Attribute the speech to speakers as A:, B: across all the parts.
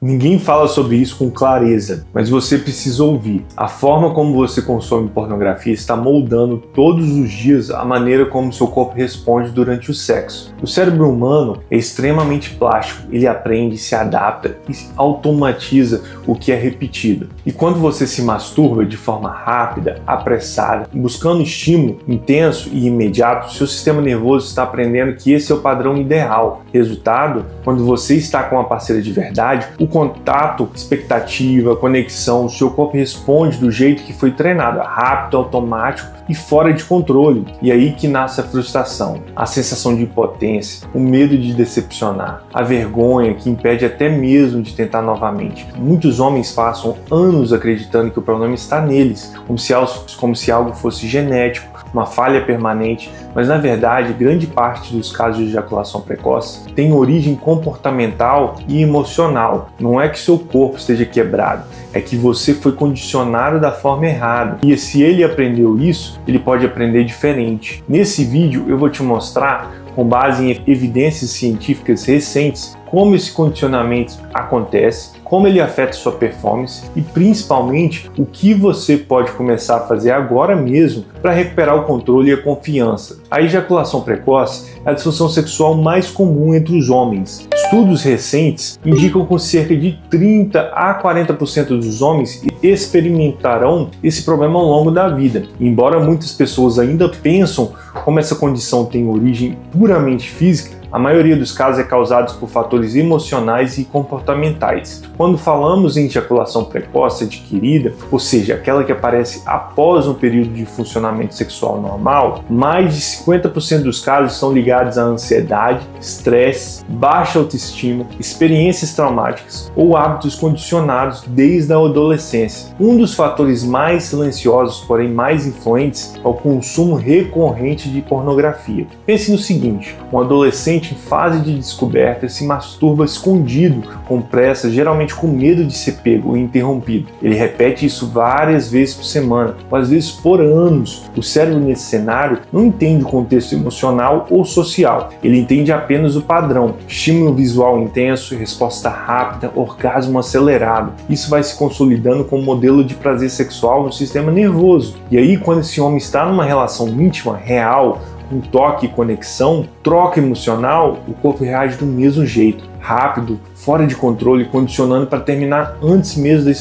A: Ninguém fala sobre isso com clareza, mas você precisa ouvir. A forma como você consome pornografia está moldando todos os dias a maneira como seu corpo responde durante o sexo. O cérebro humano é extremamente plástico, ele aprende, se adapta e automatiza o que é repetido. E quando você se masturba de forma rápida, apressada, buscando estímulo intenso e imediato, seu sistema nervoso está aprendendo que esse é o padrão ideal. Resultado, quando você está com uma parceira de verdade, o contato, expectativa, conexão, o seu corpo responde do jeito que foi treinado, rápido, automático e fora de controle. E aí que nasce a frustração, a sensação de impotência, o medo de decepcionar, a vergonha que impede até mesmo de tentar novamente. Muitos homens passam anos acreditando que o problema está neles, como se algo fosse genético, uma falha permanente, mas na verdade grande parte dos casos de ejaculação precoce tem origem comportamental e emocional. Não é que seu corpo esteja quebrado, é que você foi condicionado da forma errada. E se ele aprendeu isso, ele pode aprender diferente. Nesse vídeo eu vou te mostrar, com base em evidências científicas recentes, como esse condicionamento acontece, como ele afeta sua performance e principalmente o que você pode começar a fazer agora mesmo para recuperar o controle e a confiança. A ejaculação precoce é a disfunção sexual mais comum entre os homens. Estudos recentes indicam que cerca de 30 a 40% dos homens experimentarão esse problema ao longo da vida. Embora muitas pessoas ainda pensam como essa condição tem origem puramente física, a maioria dos casos é causada por fatores emocionais e comportamentais. Quando falamos em ejaculação precoce adquirida, ou seja, aquela que aparece após um período de funcionamento sexual normal, mais de 50% dos casos estão ligados à ansiedade, estresse, baixa autoestima, experiências traumáticas ou hábitos condicionados desde a adolescência. Um dos fatores mais silenciosos, porém mais influentes, é o consumo recorrente de pornografia. Pense no seguinte: um adolescente em fase de descoberta se masturba escondido, com pressa, geralmente com medo de ser pego e interrompido. Ele repete isso várias vezes por semana, ou às vezes por anos. O cérebro nesse cenário não entende o contexto emocional ou social, ele entende apenas o padrão: estímulo visual intenso, resposta rápida, orgasmo acelerado. Isso vai se consolidando como modelo de prazer sexual no sistema nervoso. E aí, quando esse homem está numa relação íntima, real, com toque e conexão, troca emocional, o corpo reage do mesmo jeito, rápido, fora de controle, condicionando para terminar antes mesmo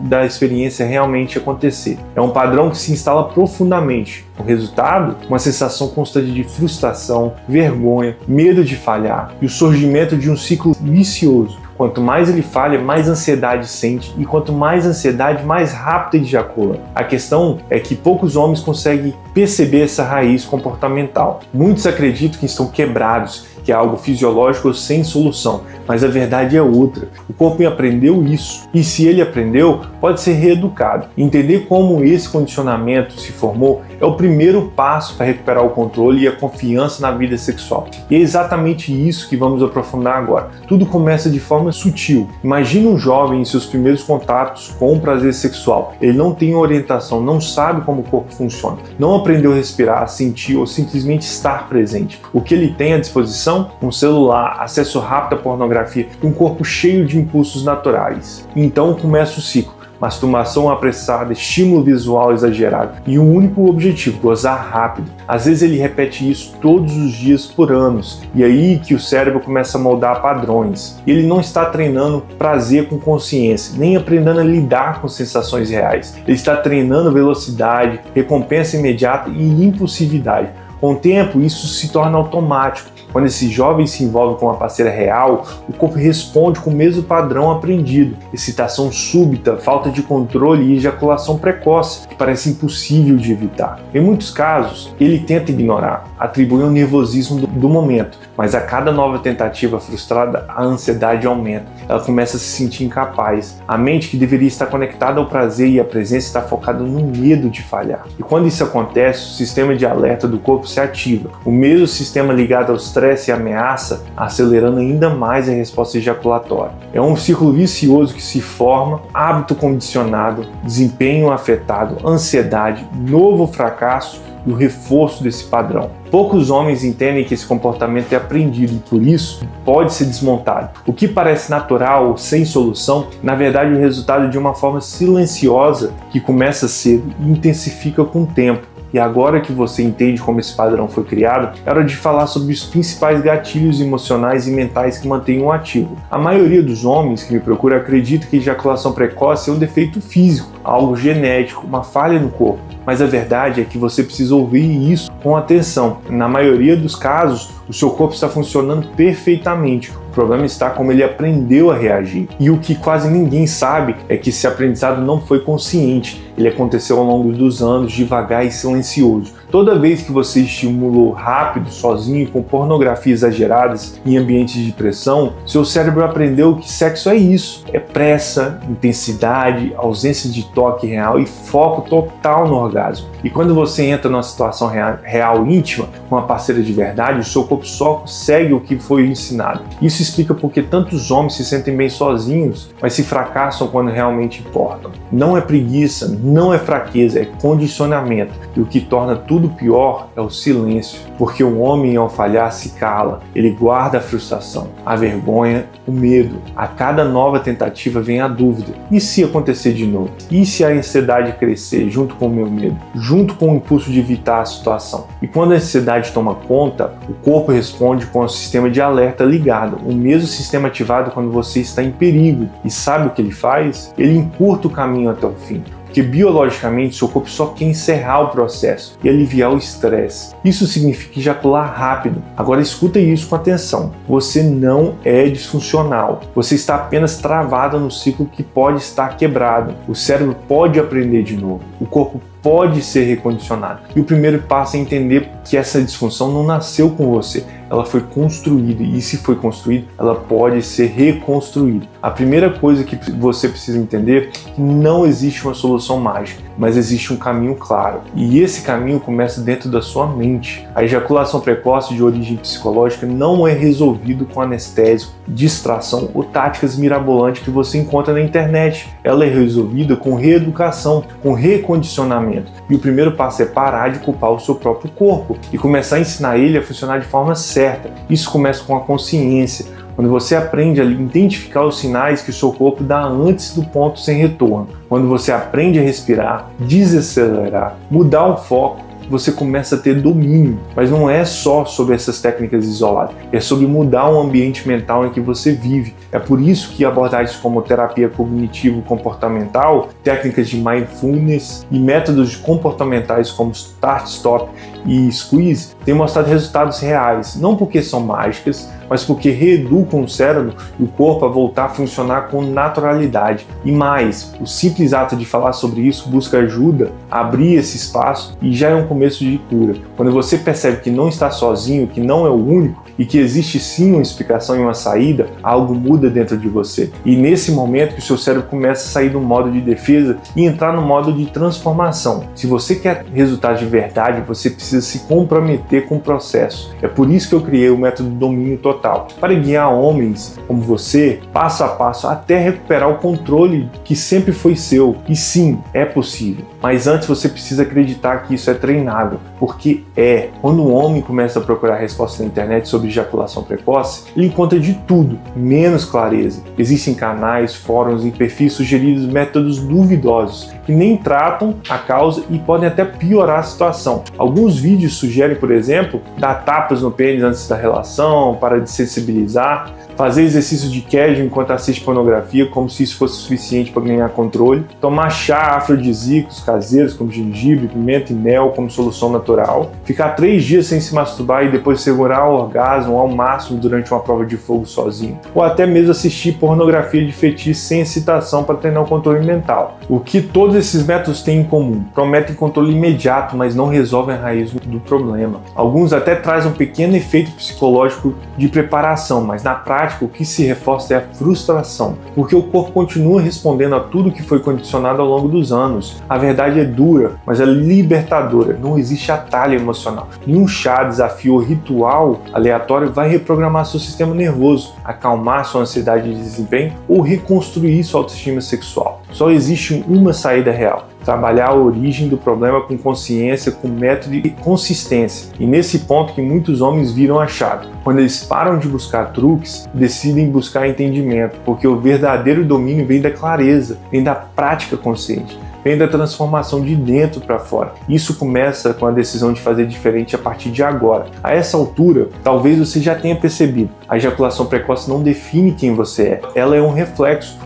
A: da experiência realmente acontecer. É um padrão que se instala profundamente. O resultado? Uma sensação constante de frustração, vergonha, medo de falhar e o surgimento de um ciclo vicioso. Quanto mais ele falha, mais ansiedade sente, e quanto mais ansiedade, mais rápido ele ejacula. A questão é que poucos homens conseguem perceber essa raiz comportamental. Muitos acreditam que estão quebrados, que é algo fisiológico sem solução, mas a verdade é outra. O corpo aprendeu isso, e se ele aprendeu, pode ser reeducado. Entender como esse condicionamento se formou é o primeiro passo para recuperar o controle e a confiança na vida sexual. E é exatamente isso que vamos aprofundar agora. Tudo começa de forma sutil. Imagina um jovem em seus primeiros contatos com o prazer sexual. Ele não tem orientação, não sabe como o corpo funciona, não aprendeu a respirar, sentir ou simplesmente estar presente. O que ele tem à disposição? Um celular, acesso rápido à pornografia e um corpo cheio de impulsos naturais. Então começa o ciclo. Masturbação apressada, estímulo visual exagerado e um único objetivo: gozar rápido. Às vezes ele repete isso todos os dias por anos, e aí que o cérebro começa a moldar padrões. Ele não está treinando prazer com consciência, nem aprendendo a lidar com sensações reais. Ele está treinando velocidade, recompensa imediata e impulsividade. Com o tempo, isso se torna automático. Quando esse jovem se envolve com uma parceira real, o corpo responde com o mesmo padrão aprendido: excitação súbita, falta de controle e ejaculação precoce, que parece impossível de evitar. Em muitos casos, ele tenta ignorar, atribui ao nervosismo do momento, mas a cada nova tentativa frustrada, a ansiedade aumenta. Ela começa a se sentir incapaz. A mente, que deveria estar conectada ao prazer e à presença, está focada no medo de falhar. E quando isso acontece, o sistema de alerta do corpo se ativa. O mesmo sistema ligado ao estresse e ameaça, acelerando ainda mais a resposta ejaculatória. É um círculo vicioso que se forma: hábito condicionado, desempenho afetado, ansiedade, novo fracasso e o reforço desse padrão. Poucos homens entendem que esse comportamento é aprendido e, por isso, pode ser desmontado. O que parece natural ou sem solução, na verdade é o resultado de uma forma silenciosa que começa cedo e intensifica com o tempo. E agora que você entende como esse padrão foi criado, é hora de falar sobre os principais gatilhos emocionais e mentais que mantêm o ativo. A maioria dos homens que me procuram acredita que ejaculação precoce é um defeito físico, algo genético, uma falha no corpo. Mas a verdade é que você precisa ouvir isso com atenção. Na maioria dos casos, o seu corpo está funcionando perfeitamente. O problema está como ele aprendeu a reagir. E o que quase ninguém sabe é que esse aprendizado não foi consciente. Ele aconteceu ao longo dos anos, devagar e silencioso. Toda vez que você estimulou rápido, sozinho, com pornografia exageradas em ambientes de pressão, seu cérebro aprendeu que sexo é isso. É pressa, intensidade, ausência de toque real e foco total no orgasmo. E quando você entra numa situação real íntima, com uma parceira de verdade, o seu corpo só segue o que foi ensinado. Isso explica porque tantos homens se sentem bem sozinhos, mas se fracassam quando realmente importam. Não é preguiça, não é fraqueza, é condicionamento. E o que torna tudo pior é o silêncio, porque o homem ao falhar se cala, ele guarda a frustração, a vergonha, o medo. A cada nova tentativa vem a dúvida. E se acontecer de novo? E se a ansiedade crescer junto com o meu medo? Junto com o impulso de evitar a situação? E quando a ansiedade toma conta, o corpo responde com o sistema de alerta ligado, o mesmo sistema ativado quando você está em perigo. E sabe o que ele faz? Ele encurta o caminho até o fim. Porque biologicamente seu corpo só quer encerrar o processo e aliviar o estresse. Isso significa ejacular rápido. Agora escuta isso com atenção. Você não é disfuncional. Você está apenas travado no ciclo que pode estar quebrado. O cérebro pode aprender de novo. O corpo pode ser recondicionado. E o primeiro passo é entender que essa disfunção não nasceu com você. Ela foi construída e se foi construída, ela pode ser reconstruída. A primeira coisa que você precisa entender é que não existe uma solução mágica, mas existe um caminho claro. E esse caminho começa dentro da sua mente. A ejaculação precoce de origem psicológica não é resolvido com anestésico, distração ou táticas mirabolantes que você encontra na internet. Ela é resolvida com reeducação, com recondicionamento. E o primeiro passo é parar de culpar o seu próprio corpo e começar a ensinar ele a funcionar de forma certa. Isso começa com a consciência, quando você aprende a identificar os sinais que o seu corpo dá antes do ponto sem retorno. Quando você aprende a respirar, desacelerar, mudar o foco, você começa a ter domínio. Mas não é só sobre essas técnicas isoladas, é sobre mudar o ambiente mental em que você vive. É por isso que abordagens como terapia cognitivo-comportamental, técnicas de mindfulness e métodos comportamentais como Start, Stop e Squeeze têm mostrado resultados reais, não porque são mágicas, mas porque reeducam o cérebro e o corpo a voltar a funcionar com naturalidade. E mais, o simples ato de falar sobre isso busca ajuda a abrir esse espaço e já é um começo de cura. Quando você percebe que não está sozinho, que não é o único e que existe sim uma explicação e uma saída, algo muda dentro de você. E nesse momento que o seu cérebro começa a sair do modo de defesa e entrar no modo de transformação. Se você quer resultados de verdade, você precisa se comprometer com o processo. É por isso que eu criei o método Domínio Total, para guiar homens como você, passo a passo, até recuperar o controle que sempre foi seu. E sim, é possível. Mas antes você precisa acreditar que isso é treinável, porque é. Quando um homem começa a procurar respostas na internet sobre ejaculação precoce, ele encontra de tudo, menos clareza. Existem canais, fóruns e perfis sugeridos métodos duvidosos, que nem tratam a causa e podem até piorar a situação. Alguns vídeos sugerem, por exemplo, dar tapas no pênis antes da relação, para desensibilizar, fazer exercício de Kegel enquanto assiste pornografia, como se isso fosse suficiente para ganhar controle, tomar chá afrodisíacos caseiros como gengibre, pimenta e mel como solução natural, ficar 3 dias sem se masturbar e depois segurar o orgasmo ao máximo durante uma prova de fogo sozinho, ou até mesmo assistir pornografia de fetiche sem excitação para treinar o controle mental. O que todos esses métodos têm em comum? Prometem controle imediato, mas não resolvem a raiz do problema. Alguns até trazem um pequeno efeito psicológico de preparação, mas na prática o que se reforça é a frustração, porque o corpo continua respondendo a tudo que foi condicionado ao longo dos anos. A verdade é dura, mas é libertadora. Não existe atalho emocional. Nenhum chá, desafio ou ritual aleatório vai reprogramar seu sistema nervoso, acalmar sua ansiedade de desempenho ou reconstruir sua autoestima sexual. Só existe uma saída real: trabalhar a origem do problema com consciência, com método e consistência. E nesse ponto que muitos homens viram a chave. Quando eles param de buscar truques, decidem buscar entendimento, porque o verdadeiro domínio vem da clareza, vem da prática consciente, vem da transformação de dentro para fora. Isso começa com a decisão de fazer diferente a partir de agora. A essa altura, talvez você já tenha percebido, a ejaculação precoce não define quem você é. Ela é um reflexo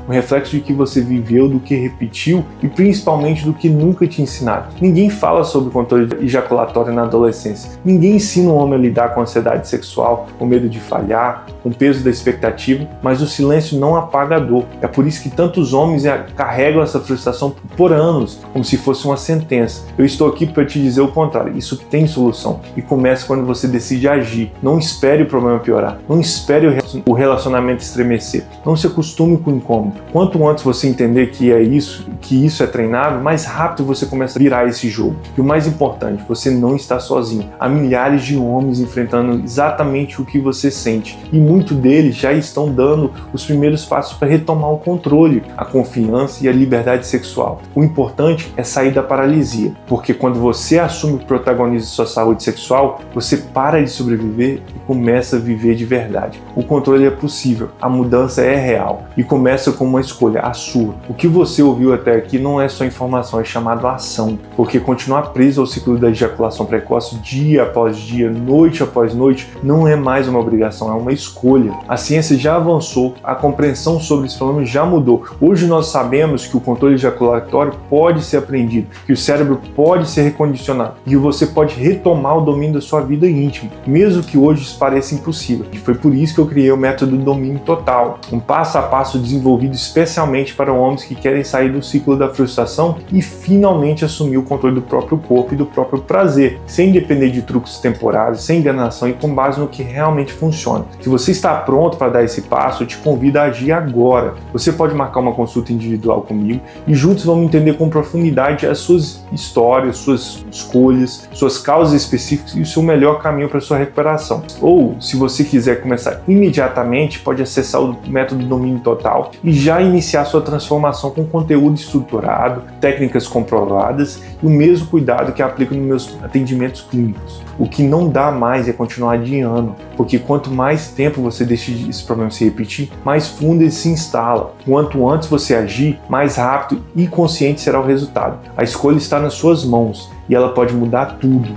A: de que você viveu, do que repetiu e principalmente do que nunca te ensinaram. Ninguém fala sobre controle ejaculatório na adolescência. Ninguém ensina um homem a lidar com ansiedade sexual, com medo de falhar, com o peso da expectativa, mas o silêncio não apaga a dor. É por isso que tantos homens carregam essa frustração por anos, como se fosse uma sentença. Eu estou aqui para te dizer o contrário. Isso tem solução e começa quando você decide agir. Não espere o problema piorar. Não espere o relacionamento estremecer. Não se acostume com o incômodo. Quanto antes você entender que isso é treinável, mais rápido você começa a virar esse jogo. E o mais importante, você não está sozinho. Há milhares de homens enfrentando exatamente o que você sente. E muitos deles já estão dando os primeiros passos para retomar o controle, a confiança e a liberdade sexual. O importante é sair da paralisia, porque quando você assume o protagonismo de sua saúde sexual, você para de sobreviver e começa a viver de verdade. O controle é possível, a mudança é real e começa com uma escolha, a sua. O que você ouviu até aqui não é só informação, é chamado ação, porque continuar preso ao ciclo da ejaculação precoce dia após dia, noite após noite, não é mais uma obrigação, é uma escolha. A ciência já avançou, a compreensão sobre esse problema já mudou. Hoje nós sabemos que o controle ejaculatório pode ser aprendido, que o cérebro pode ser recondicionado e que você pode retomar o domínio da sua vida íntima, mesmo que hoje isso pareça impossível. E foi por isso que eu criei o método do domínio total, um passo a passo desenvolvido especialmente para homens que querem sair do ciclo da frustração e finalmente assumir o controle do próprio corpo e do próprio prazer, sem depender de truques temporários, sem enganação e com base no que realmente funciona. Se você está pronto para dar esse passo, eu te convido a agir agora. Você pode marcar uma consulta individual comigo e juntos vamos entender com profundidade as suas histórias, suas escolhas, suas causas específicas e o seu melhor caminho para a sua recuperação. Ou, se você quiser começar imediatamente, pode acessar o método Domínio Total e já iniciar sua transformação com conteúdo estruturado, técnicas comprovadas e o mesmo cuidado que aplico nos meus atendimentos clínicos. O que não dá mais é continuar adiando, porque quanto mais tempo você deixa esse problema se repetir, mais fundo ele se instala. Quanto antes você agir, mais rápido e consciente será o resultado. A escolha está nas suas mãos e ela pode mudar tudo.